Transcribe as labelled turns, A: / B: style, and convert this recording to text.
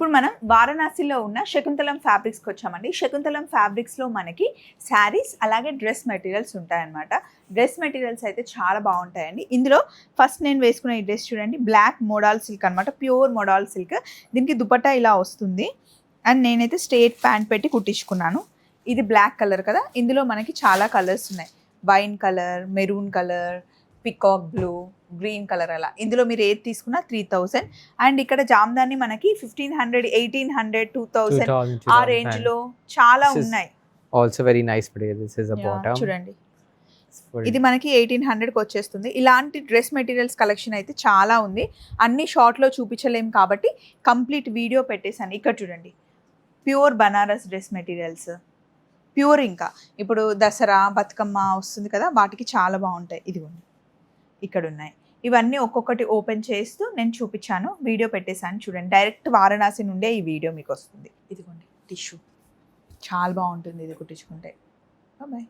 A: ఇప్పుడు మనం వారణాసిలో ఉన్న శకుంతలం ఫ్యాబ్రిక్స్కి వచ్చామండి. శకుంతలం ఫ్యాబ్రిక్స్లో మనకి శారీస్ అలాగే డ్రెస్ మెటీరియల్స్ ఉంటాయన్నమాట. డ్రెస్ మెటీరియల్స్ అయితే చాలా బాగుంటాయండి. ఇందులో ఫస్ట్ నేను వేసుకున్న ఈ డ్రెస్ చూడండి, బ్లాక్ మోడాల్ సిల్క్ అనమాట, ప్యూర్ మోడాల్ సిల్క్. దీనికి దుపట్టా ఇలా వస్తుంది అండ్ నేనైతే స్ట్రేట్ ప్యాంట్ పెట్టి కుట్టించుకున్నాను. ఇది బ్లాక్ కలర్ కదా, ఇందులో మనకి చాలా కలర్స్ ఉన్నాయి. Wine colour, maroon colour, peacock blue, green colour, అలా ఇందులో మీరు ఏది తీసుకున్నా 3000. అండ్ ఇక్కడ జామ్దాని మనకి 1500, 1800, 2000 ఆ రేంజ్ లో చాలా ఉన్నాయి.
B: Also very nice. This is a bottom
A: చూడండి, ఇది మనకి 1800కి వచ్చేస్తుంది. ఇలాంటి డ్రెస్ మెటీరియల్స్ కలెక్షన్ అయితే చాలా ఉంది. అన్ని షార్ట్లో చూపించలేము కాబట్టి కంప్లీట్ వీడియో పెట్టేశాను. ఇక్కడ చూడండి, pure Banaras dress materials, pure. ఇంకా ఇప్పుడు దసరా బతుకమ్మ వస్తుంది కదా, వాటికి చాలా బాగుంటాయి. ఇదిగోండి ఇక్కడ ఉన్నాయి. ఇవన్నీ ఒక్కొక్కటి ఓపెన్ చేస్తూ నేను చూపించాను, వీడియో పెట్టేశాను. చూడండి, డైరెక్ట్ వారణాసి నుండే ఈ వీడియో మీకు వస్తుంది. ఇదిగోండి టిష్యూ, చాలా బాగుంటుంది ఇది కుట్టించుకుంటే. బాయ్.